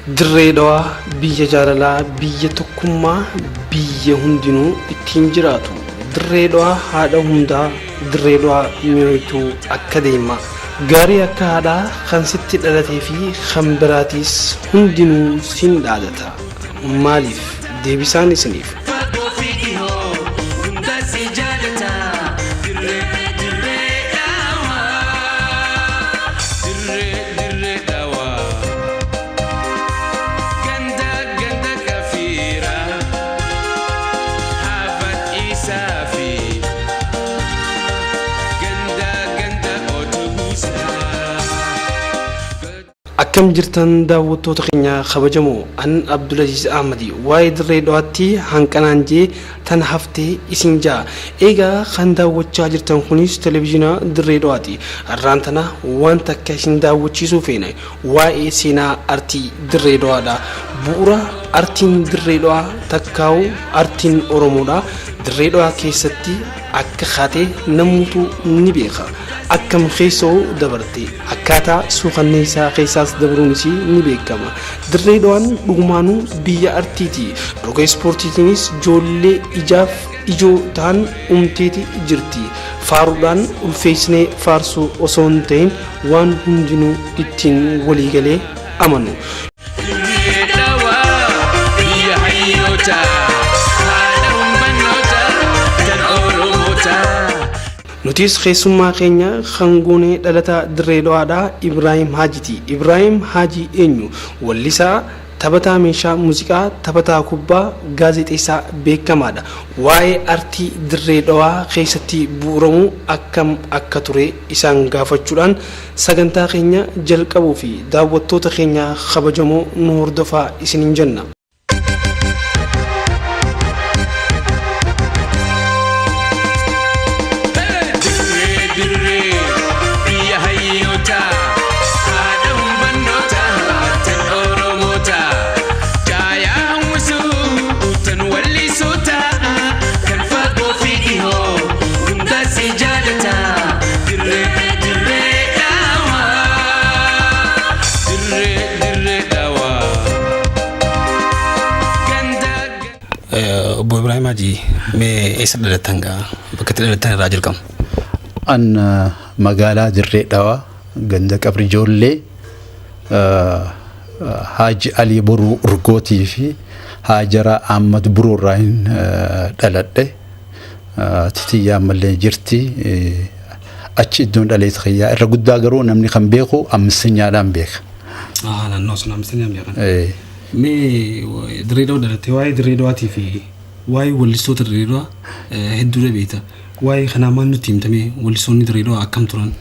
Dirreedawaa biyya jaalalaa, biyya tokkummaa, biyya hundinuu ittiin jiraatu. Dirreedawaa haadha hundaa, dirreedawaa mi'ooytuu akka deemaa. Gaarii akka haadhaa kan sitti dhalatee fi kan biraatiis hundinuu sin dhaadata. Maaliif deebisaan isiniif? Akkam jirtan daawwattoota keenya kabajamoo, an Abdulaziz Ahmadi waa'ee dirreedawaatti hanqanaan jee tan haftee isin jaa. Egaa kan daawwachaa jirtan kunis televezyiina dirreedawaati. Har'aan tana wanta akka isin daawwachiisuu feene waa'ee seenaa artii dirreedawaadha. Bu'uura artiin dirreedawaa takkaa'u artiin Oromoodha. Dirreedawaa keessatti akka kaatee namuutu ni beeka. Akkam keessoo dabarte akkaataa suukanneessaa keessaas dabruunis ni beekama. Dirreedawaan dhugumaanuu biyya artiiti. Roga ispoortiitiinis ijoollee ijaaf ijoo ta'an uumteeti jirti. Faaruudhaan ulfeessinee faarsuu osoo hin ta'in waan hundinuu ittiin waliigalee amanu. Nutis keessummaa keenya hangoonee dhalataa dirreedawaadha Ibrahim Hajiti. Ibrahim Haji eenyu? Wallisaa, taphataa meeshaa muuziqaa, taphataa kubbaa, gaazexeessaa beekamaadha. Waa'ee artii dirreedawaa keessatti bu'uuramuu akkam akka ture isaan gaafachuudhaan sagantaa keenya jalqabuu fi daawwattoota keenya kabajamoo nu hordofaa isiniin jenna. Obbo Ibrahim Haji, mee eessa dhalattan gaa? Bakka itti dhalattan irraa jalqabna. An magaalaa Dirreedawaa ganda qabri ijoollee Haji Ali Boruu Urgootii fi Hajara Ahmad Boruu irraa dhaladhe. Titiyyaa ammallee jirti. Achi iddoon dhaleessa kiyyaa irra guddaa garuu namni kan beeku Ammisanyaadhaan beeka. Naannoo sun Ammisanyaan beekan. Mee dirreedawaa dhalatte waa'ee dirreedawaatii fi waa'ee wallistoota dirreedawaa hedduu beekta. Waa'ee kanaa maal nutti himtamee wallistoonni dirreedawaa akkam turan?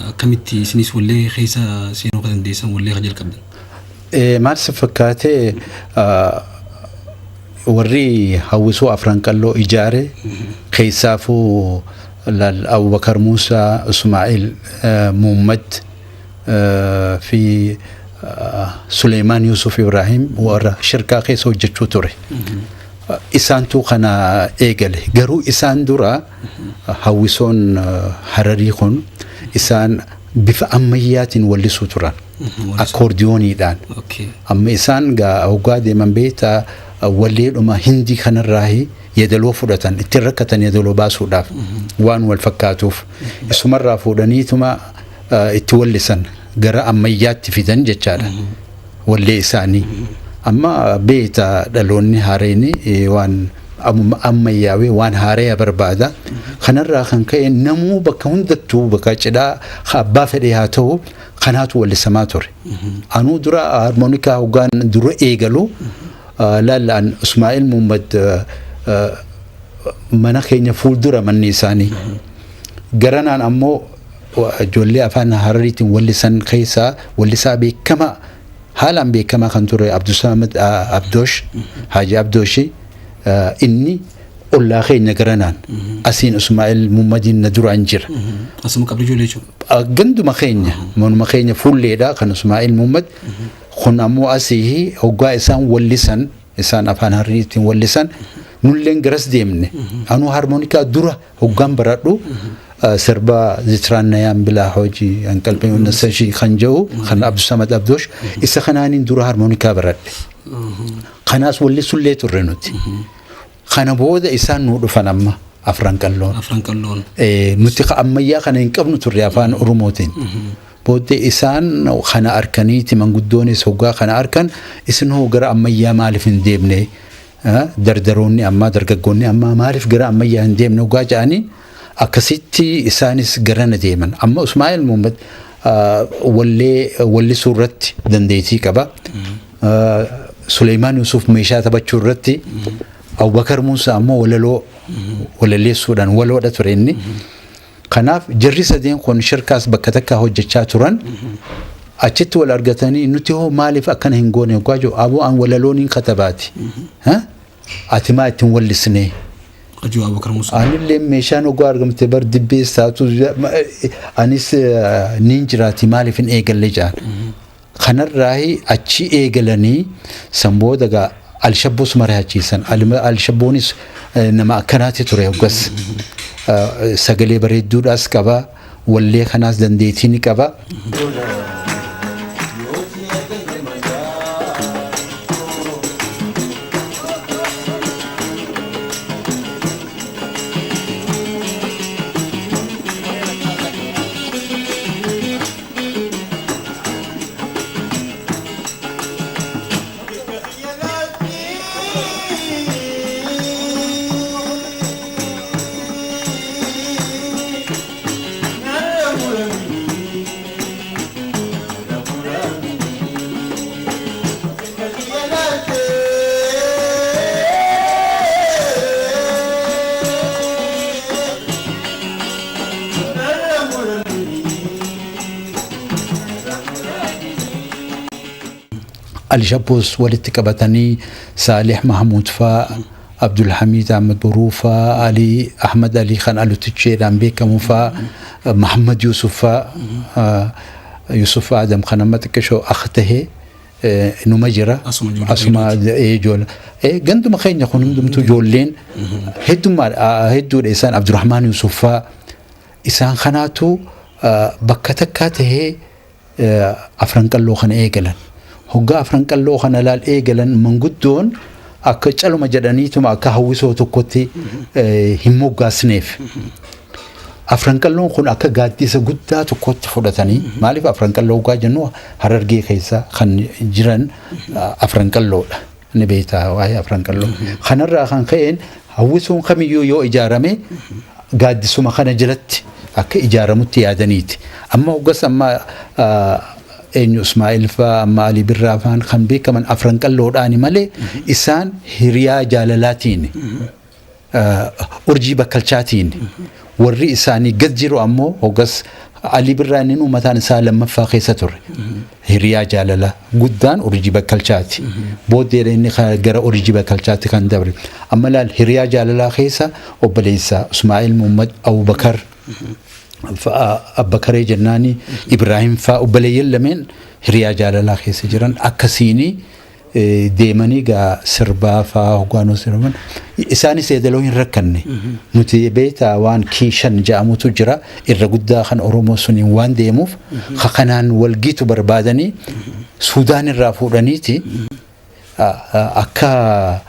Akkamitti isinis wallee keessa seenuu kan dandeessan wallee kan jalqabdan? Maal si fakkaatee warri hawwisoo afran qalloo ijaare keessaafuu Abubakar Muusaa, Ismaa'il Muummad fi Suleymaan Yusuf Ibrahim warra shirkaa keessa hojjechuu ture. Isaantu kana eegale. Garuu isaan dura hawwisoon Hararii kun isaan bifa ammayyaatiin wallisuu turan. Akkoordiyooniidhaan. Amma isaan hoggaa deeman beektaa walleedhuma Hindii kanarraahi yeedaloo fudhatan ittiin rakkatan yeedaloo baasuudhaaf waan wal fakkaatuuf isumarraa fuudhaniituma itti wallisan gara ammayyaatti fidan jechaadha wallee isaanii. Amma beektaa dhaloonni haareeni waan ammayyaawee waan haareya barbaada. Kanarraa kan ka'e namuu bakka hundattuu bakka cidhaa abbaa fedhee haa ta'u kanaatu wallisamaa ture. Anuu dura harmoonikaa hoggaan dura eegalu laalaan Ismaa'il Muummad mana keenya fuuldura manni isaanii. Garanaan ammoo ijoollee afaan Harariitiin wallisan keessaa wallisaa beekamaa haalaan beekamaa kan ture Abdusamad Abdoosh Haji Abdooshi inni ollaa keenya garanaan asiin Ismaa'il Muummadiin na duraan jira. Asuma qabdi ijoollee jechuudha. Ganduma keenya manuma keenya fuulleedha kan Ismaa'il Muummad kun ammoo asii hoggaa isaan wallisan isaan afaan Harariitiin wallisan nulleen garas deemne. Anuu harmoonikaa dura hoggaan baradhu سربا ذتران نيام بلا حوجي أن قلبي ونسجي خنجو خن عبد الصمد عبدوش إسا خنانين دور هارمونيكا برد خناس واللي سليت الرنوتي خنا بودا إسان نور فنما أفران كاللون نتيقى أميا خنا ينقبنو تريافان أروموتين بودي إسان خنا أركانيتي من قدوني سوقا خنا أركان إسن هو قرأ أميا مالفين ديبني دردروني أما درققوني أما مالف قرأ أميا هنديبني وقا جاني أكسيتي إسانيس قرأنا ديما أما إسماعيل محمد واللي سورتي دنديتي كبا سليمان يوسف ميشا تبتشورتي أو بكر موسى أما ولا لي سودان ولا تريني خناف جري سدين خون شركاس بكتكا هوجچا تورن أجت ولا أرجتني نتيه مالي فأكن هنقوني وقاجو أبو أن ولا لونين كتباتي ها أتما تنولي سنة أجو أبو بكر موسى أنا اللي مشان وقارقم تبر دبي ساتو أنيس نينجراتي مالي فين إيجل لجان خنر راهي أشي إيجلني سمبو دقا الشبوس مرها جيسان الشبونيس نما كناتي تريه وقص سجلي بريد دور أسكابا واللي خناس دنديتيني كابا الجبوس والاتكابتني صالح محمود فا عبد الحميد أحمد بروفا علي أحمد علي خان ألو تشير أمبيكا مفا محمد يوسف يوسف آدم خنمتك شو أخته نمجرة أسماء جول جندو ما خين يكون دم تجولين هدو الإنسان عبد الرحمن يوسف إنسان خناتو بكتكاته أفرنك اللوخن إيجلن هوغا فرانك اللو خنا لال ايغلن منغدون اك چلو مجدانيتو ما كهوسو تكوتي هموغا سنيف افرانك اللو خن اك غادي سغدا تكوت فدتني مالف افرانك اللو غا جنو هررغي خيسا خن جيران افرانك اللو نبيتا واي افرانك اللو خنرا خن خين هوسو خميو يو اجارمي غادي سما خنا جلت اك اجارمت يادنيت اما وغس اما إنه إسماعيل فا مالي بالرافان خن بيك من أفرنك اللود آني مالي إسان هريا جاللاتين أرجي بكالشاتين ورّي إساني قد جيرو أمو وقص علي بالرانين ومتان سالم مفاقي ستر هريا جاللا قدان أرجي بكالشاتي بود ديريني خاقر أرجي بكالشاتي خان دبري أما لا هريا جاللا خيسا وبليسا إسماعيل محمد أبو بكر فأبكري جناني إبراهيم فأبلي لمن هريا جاللا خيس جران أكسيني ديماني غا سربا فاوغانو سرمان إساني سيدلوين ركني نتي بيتا وان كيشن جامو تجرا إرغدا خن أورومو سنين وان ديموف خخنان والجيتو بربادني سودان الرافورانيتي أكا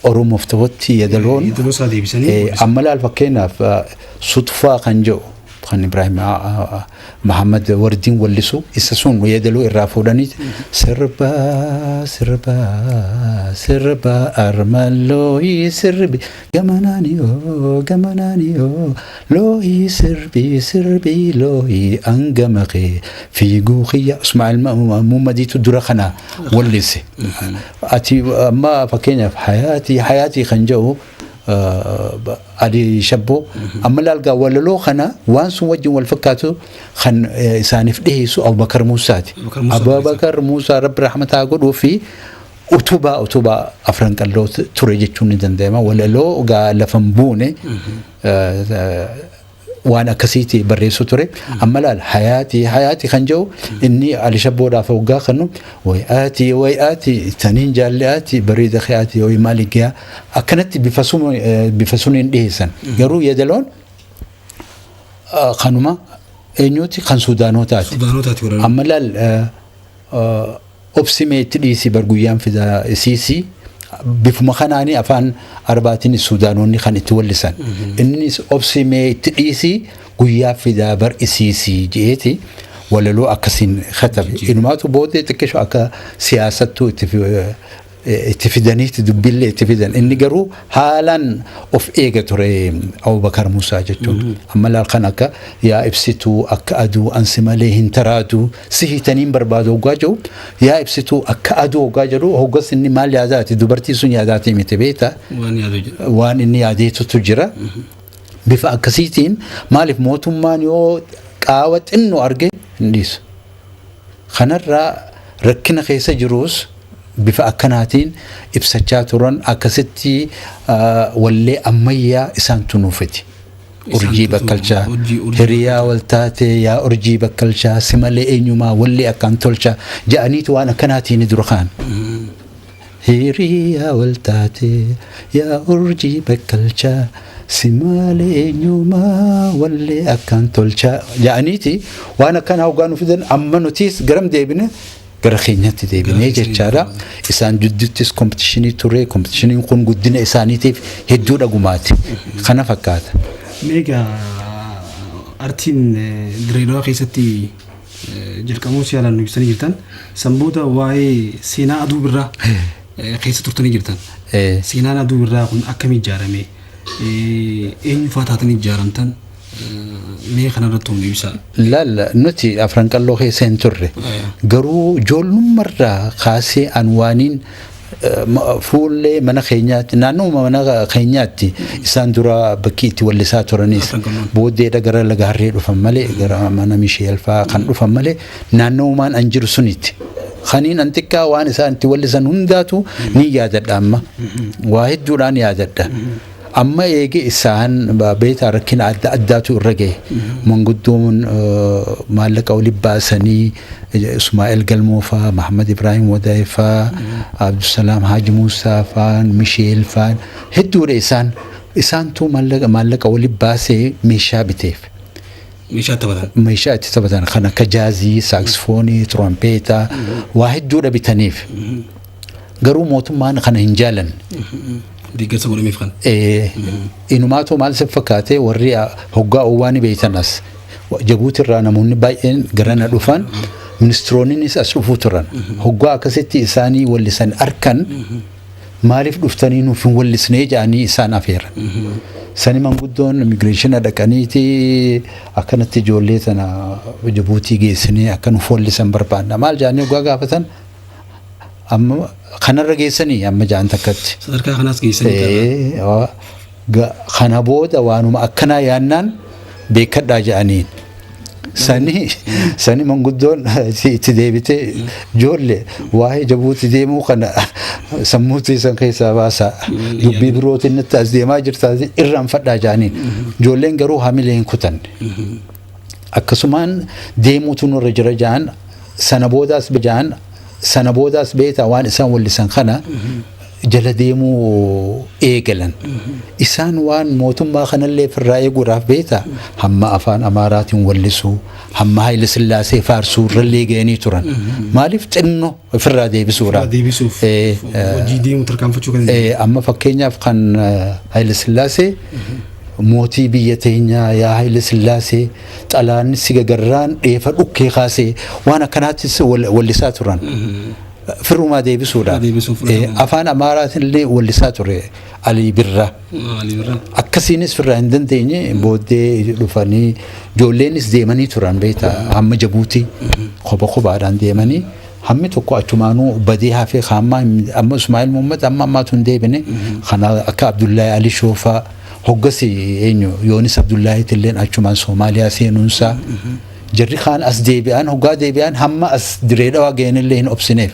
أورومو فتوتي يدلون أملا الفكينا صدفة خنجو خان إبراهيم محمد وردين ولسو إسسون ويدلو الرافودانيت سربا سربا سربا أرملوي سربي جمانانيو لوي سربي سربي لوي أنجمقي في جوخية اسمع الممديت الدرخنا ولسي أتي ما فكينا في حياتي خنجو أدي شبو أما لالقا ولا لو خنا وانسو وجه والفكاتو خن سانف دهيسو أبو بكر موسى أبو بكر موسى رب رحمة أقول وفي أتوبا أفرنك اللو تريجتوني دندما ولا لو قا لفنبوني وانا كسيتي بريسو تري اما لا حياتي خنجو اني على شبو دا فوقا خنو وياتي تنين جالاتي بريد خياتي وي مالكيا اكنت بفسون ديسن يرو يدلون kanuma eenyuti kan Suudaanotaati. Suudaanotaati wala. Amma laal obsimee itti dhiisi barguyyaan fida isiisi bifuma kanaanii afaan arbaatiin Suudaanonni kan itti wallisan. Innis obsimee itti dhiisi guyyaa fida bar isiisi jeeti walaloo akkasiin khatabe. Inumaatu boodee xiqqeessu akka siyaasattuu itti fidaniiti dubbillee itti fidan. Inni garuu haalaan of eega ture Abubakar Musaa jechuun. Amma laal kan akka yaa ibsituu akka aduu ansi malee hin taraatu si hiitaniin barbaadu hoggaa jiru yaa ibsituu akka aduu hoggaa jedhu hoggas inni maal yaadaati dubartii sun yaadaati miti beeta waan inni yaadeetutu jira. Bifa akkasiitiin maaliif mootummaan yoo qaawa xinnoo arge hin dhiisu. Kanarraa rakkina keessa jiruus bifa akkanaatiin ibsachaa turan akkasitti wallee ammayyaa isaan tunuufeti. Urjii bakkalchaa hiriyaa waltaate yaa urjii bakkalchaa si malee eenyumaa wallee akkaan tolchaa ja'aniitu waan akkanaatiin dura kaan. Hiriyaa waltaate yaa urjii bakkalchaa si malee eenyumaa wallee akkaan tolchaa ja'aniiti waan akkanaa hoggaa nu fidan amma nutiis garam deebine gara keenyatti deebinee jechaadha. Isaan jidduttis kompetiishinii ture. Kompetiishiniin kun guddina isaaniitiif hedduu dhagumaati. Kana fakkaata. Meegaa artiin Dirreedawaa keessatti jalqabuu siyaalaan ibsanii jirtan sanboota waa'ee seenaa aduu birraa keessa turtanii jirtan. Seenaan aduu birraa kun akkamiin ijaarame? Eenyu fa'aa taatanii ijaaramtan? Mee kanarratti humna ibsaa. Laalla nuti afran qalloo keessa hin turre garuu ijoollummarraa kaasee anwaaniin fuullee mana keenyaatti naannoo mana keenyaatti isaan dura bakki itti wallisaa turanis booddeedha gara laga harree dhufan malee gara mana Misheel fa'aa kan dhufan malee naannoomaan an jiru sunitti. Kaniin an xiqqaa waan isaan itti wallisan hundaatu ni yaadadha amma waa hedduudhaan yaadadha. Amma eegi isaan beeta rakkina adda addaatu irra gahe manguddoon maallaqa waliin baasanii Ismaa'eel Galmoofaa, Mahammad Ibrahim Wadaayifaa, Abdusalaam Haaji Muusaa faa, Misheel faa hedduudha isaantu maallaqa waliin baasee meeshaa biteef. Meeshaa itti taphatan kan akka jaazii, saaksifoonii, tirompeetaa waa hedduudha bitaniif. Garuu mootummaan kana hin jaalanne. Deeggarsa godhameef kan. Inumaatu maal si fakkaate warri hoggaa uwwaani beeytanas Jabuuti irraa namoonni baay'een garana dhufan ministiroonnis as dhufuu turan. Hoggaa akkasitti isaanii wallisan arkan maaliif dhuftanii nuuf hin wallisnee jedhanii isaan afeeran. Sani manguddoon immigireeshina dhaqaniiti akkanatti ijoollee tana Jabuutii geessinee akka nuuf wallisan barbaanna. Maal jedhanii hoggaa gaafatan amma kanarra geessanii amma ja'an takkatti. Sadarkaa kanaas geessanii. Kana booda waanuma akkanaa yaannaan beekadhaa jedhaniin. Sani manguddoon itti deebitee ijoollee waa'ee Jabuuti deemuu kana sammuutti isan keessaa baasaa dubbii birootiin itti as deemaa jirtaati irraanfadhaa jedhaniin. Ijoolleen garuu hamilee hin kutanne. Akkasumaan deemuutu nurra jira jedhan sana boodaas beeta waan isaan wallisan kana jala deemuu eegalan. Isaan waan mootummaa kanallee firraa eeguudhaaf beeta hamma afaan Amaaraatiin wallisuu hamma Haayile Sillaasee faarsuu irrallee ga'anii turan. Maaliif xinnoo firraa deebisuudhaaf. Hojii deemuu tarkaanfachuu kan amma fakkeenyaaf kan Haayile Sillaasee mootii biyya teenyaa yaa Haayile Sillaasee xalaanni si gagarraan dheefa dhukkee kaasee waan akkanaattis wallisaa turan. Firrumaa deebisuudhaaf afaan Amaaraatiin illee wallisaa ture Alii Birraa. Akkasiinis firraa hin dandeenye booddee dhufanii ijoolleenis deemanii turan beeta hamma Jabuutii kophaadhaan deemanii hammi tokko achumaanuu badee hafee amma Ismaa'eel Muhammad ammaatu hin deebine kana akka Abdullaahi Ali Shoofaa hoggasi eenyu Yoonis Abdullaahiitilleen achumaan Soomaaliyaa seenuunsaa jarri kaan as deebi'an hoggaa deebi'an hamma as Direedawaa ga'anillee hin obsineef.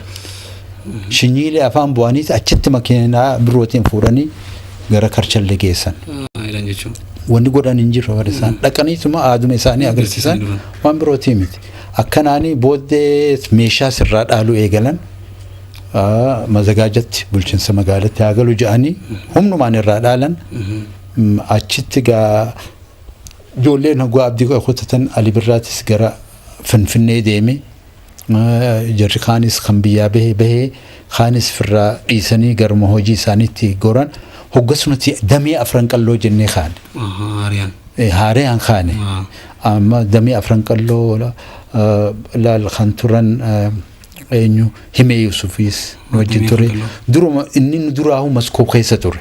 Shinyiilee afaan bu'aniiti achitti makiinaa birootiin fuudhanii gara Karchallee geessan. Wanni godhan hin jiru isaan dhaqaniituma aaduma isaanii agarsiisan waan birootii miti. Akkanaanii booddee meeshaa sirraa dhaaluu eegalan mazagaajatti bulchiinsa magaalatti haa galu jedhanii humnumaan irraa dhaalan achitti gaa ijoolleen hoggaa abdii kutatan Ali Birraatis gara Finfinnee deeme. Jarri kaanis kan biyyaa bahee kaanis firraa dhiisanii garuma hojii isaaniitti goran hoggasumatti damee afran qalloo jennee kaane. Haariyaan kaane. Amma damee afran qalloo laal kan turan eenyu Himee Yusufis wajjin ture. Duruma inni duraahu Maskoo keessa ture.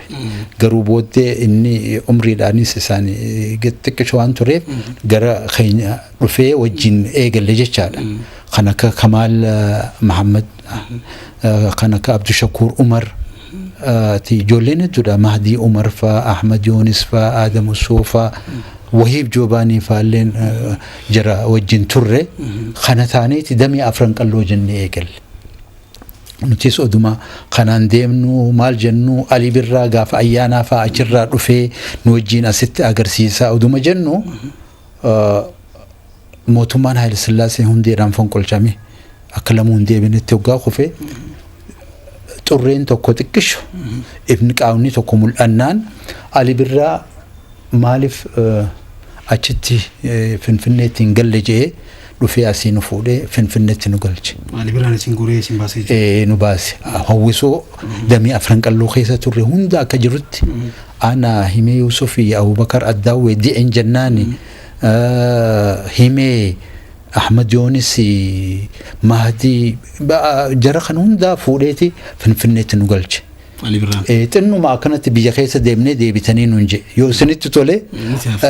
Garuu booddee inni umriidhaanis isaanii xiqqisho waan tureef gara keenya dhufee wajjin eegalle jechaadha. Kan akka Kamaal Mahammad, kan akka Abdu Shakuur Umar, ijoolleen hedduudha. Mahdii Umar faa, Ahmad Yoonis faa, Aadam Usoo faa, Wahiib Joobaanii faalleen jara wajjin turre. Kana taaneeti damee afran qalloo jennee eegalle. Nutis oduma kanaan deemnu maal jennu Ali Birraa gaafa ayyaanaa faa achirraa dhufee nu wajjin asitti agarsiisaa oduma jennu mootummaan Haayile Sillaasee hundeedhaan fonqolchame akka lamuu hin deebinetti hoggaa kufee xurreen tokko xiqqisho ifni qaawni tokko mul'annaan Ali Birraa maaliif achitti Finfinneetti hin galle jedhee dhufee asii nu fuudhee Finfinneetti nu galche. Ali Birraan isin guree isin baasee nu baase. Hawwisoo damee afran qalloo keessa turre hunda akka jirutti ana Himee Yusufii Abubakar Addaawwee di'een jennaani Himee Ahmad Yoonis Mahdii jara kan hundaa fuudheeti Finfinneetti nu galche. Ali Birraan xinnuma akkanatti biyya keessa deemnee deebitanii nuun je yoo isinitti tole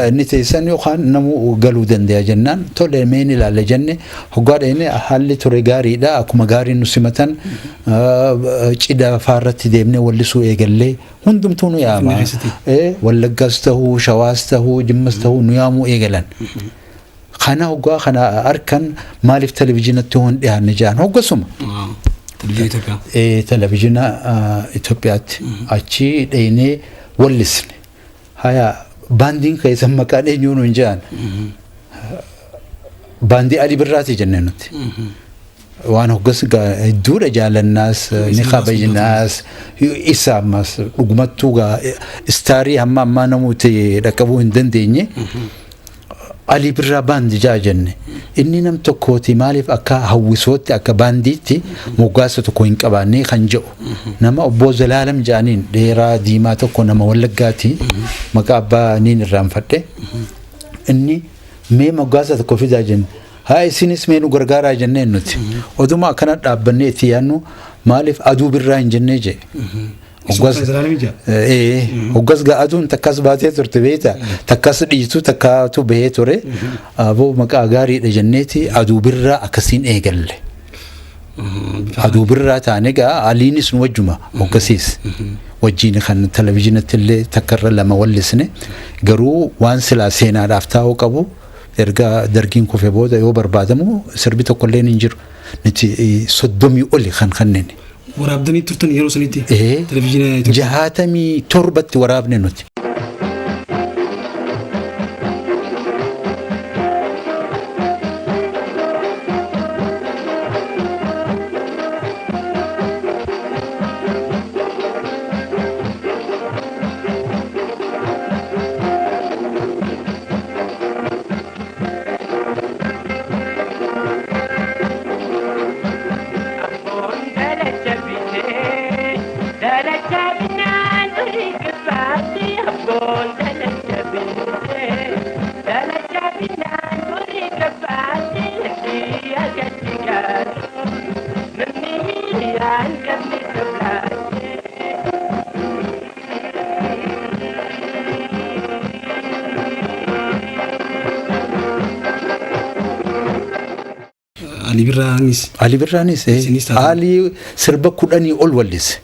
inni teessan yookaan namu galuu danda'a jennaan tole meen ilaalla jenne hoggaadheene haalli ture gaariidha akkuma gaarii nu simatan cidha faarratti deemnee wallisuu eegallee hundumtuu nu yaama Wallaggaas tahuu Shawaas tahuu Jimmas tahuu nu yaamuu eegalan. Kana hoggaa kana arkan maaliif televizyinatti hoon dhiyaanne jaan hoggasuma. Televizyina Itoophiyaatti achi dheenee wallisne. Haya baandiin keessan maqaan eenyuun hin jaan. Baandii Ali Birraati jennee nuti. Waan hoggas hedduudha jaalannaas ni kabajnaas isa ammas dhugumattuu istaarii hamma ammaa namooti dhaqqabuu hin dandeenye. Ali Birraa baandi jaa jenne inni nam tokkooti maaliif akka hawwisootti akka baandiitti moggaasa tokko hin qabaannee kan jedhu nama obbo Zalaalam jaaniin dheeraa diimaa tokko nama Wallaggaati maqaa abbaa niin irraanfadhe inni mee moggaasa tokko fidaa jenne haa isinis mee nu gargaaraa jenneen nuti oduma akkana dhaabbannee itti yaannu maaliif Aduu Birraa hin jennee jee hoggas ga'atuun takkas baatee turte beeta takkas dhiitu takkaatu bahee ture aboo maqaa gaariidha jenneeti Aduu Birraa akkasiin eegalle. Aduu Birraa taane gaa Aliinis nu wajjuma hoggasiis wajjiin kan televizyinatti illee takkarra lama wallisne garuu waan silaa seenaadhaaf taa'uu qabu erga dargiin kufe booda yoo barbaadamu sirbi tokkolleen hin jiru nuti 30 oli kan kanneen. waraabdanii turtan yeroo sanitti televizyina Itoophiyaa 67 waraabne nuti. Ali Birraanis Ali sirba kudhanii ol wallise.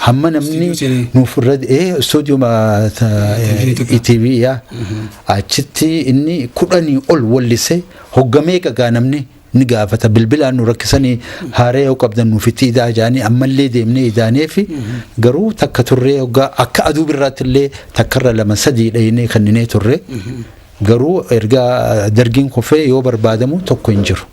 Hamma namni nuuf irra stuudiyoo ETV achitti inni kudhanii ol wallise hoggamee qagaa namni ni gaafata bilbilaan nu rakkisanii haaree yoo qabdan nuuf itti idaa jaanii ammallee deemnee idaaneefi garuu takka turree hoggaa akka Aduu Birraatti illee takkarra 2-3 dhaynee kanninee turre garuu erga dargiin kufee yoo barbaadamu tokko hin jiru.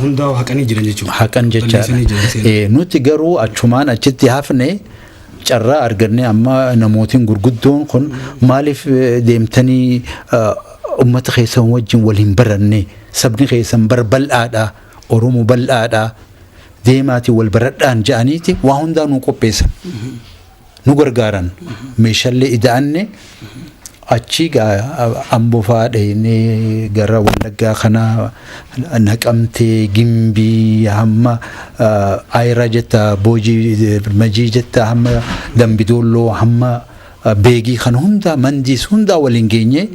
hundaa haqanii jiran jechuudha. Haqan jechaadha. Nuti garuu achumaan achitti hafne carraa arganne amma namootiin gurguddoon kun maaliif deemtanii ummata keessan wajjin waliin baranne sabni keessan bal'aadha oromoo bal'aadha deemaati wal baradhaan ja'aniiti waa hundaa nu qopheessan nu gargaaran meeshaalee ida'anne achi Amboo faadhee gara Wallaggaa kana Naqamtee Gimbii hamma Ayira jetta Boojii Majii jetta hamma Dambidolloo hamma Beegii kan hunda Mandiis hunda waliin geenye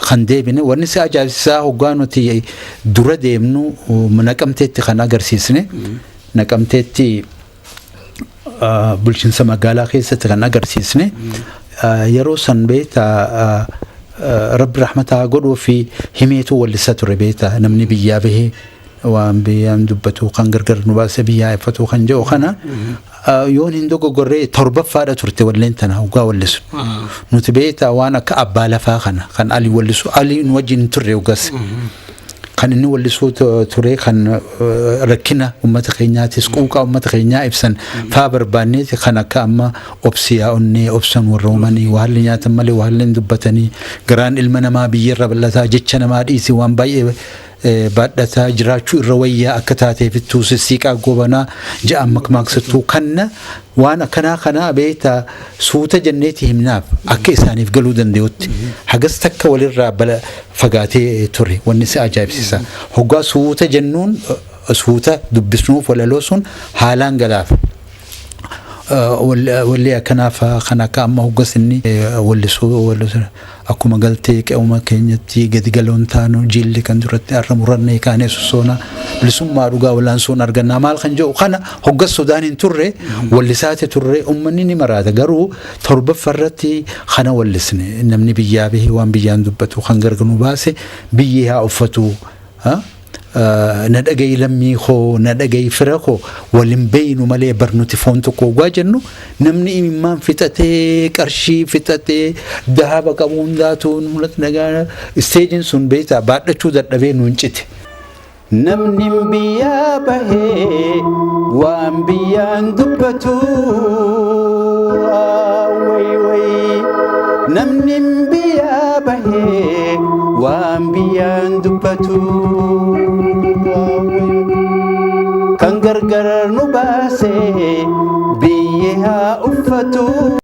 kan deebine wanni si ajaa'ibsiisaa hoggaa nuti dura deemnu Naqamteetti kan agarsiisne Naqamteetti bulchiinsa magaalaa keessatti kan agarsiisne yeroo san beeta rabbi rahmataa godhuu fi himeetu wallisa ture beeta namni biyyaa bahee waan biyyaan dubbatu kan gargar nu baase biyyaa ifatu kan jedhu kana yoon hin dogoggorree torbaffaadha turte walleen tana hoggaa wallisu nuti beeta waan akka abbaa lafaa kana kan Ali wallisu Ali nu wajjin turre hoggas kan inni wallisuu ture kan rakkina ummata keenyaatis quuqaa ummata keenyaa ibsan faa barbaanneeti kan akka amma obsiyaa onnee obsan warroomanii waalli nyaatan malee waalli dubbatanii garaan ilma namaa biyyarra bal'ataa jecha namaa dhiisi waan baay'ee baadhataa jiraachuu irra wayyaa akka taateefittuu sissiiqaa gobanaa ja'an makmaaksattuu kanna waan akkanaa kanaa beeta suuta jenneeti himnaaf akka isaaniif galuu danda'utti hagas takka walirraa bala fagaatee ture wanni si ajaa'ibsiisa hoggaa suuta jennuun suuta dubbisnuuf walaloo sun haalaan galaaf wallee akkanaaf kan akka amma hoggas inni wallisuu akkuma galtee qe'uma keenyatti gadi galoon taanu jilli kan duratti arra murannee kaanee sussoona bilisummaa dhugaa wal'aansoon argannaa maal kan jedhu kana hoggas Sudaaniin turre wallisaate turre ummanni ni maraata garuu torbaffarratti kana wallisne namni biyyaa bahee waan biyyaan dubbatu kan garganu baase biyyee haa uffatu na dhagayi lammii koo na dhagayi fira koo waliin beeynu malee barnuti foon tokko gaa jennu namni imimmaan fixatee qarshii fixatee dahaba qabu hundaatuun mul'atu nagaa isteejiin sun beektaa baadhachuu dadhabee nuun cite. Namni biyyaa bahee waan biyyaan dubbatu namni biyyaa bahee waan biyyaan dubbatu kan gargar nu baase biyyee haa uffatu.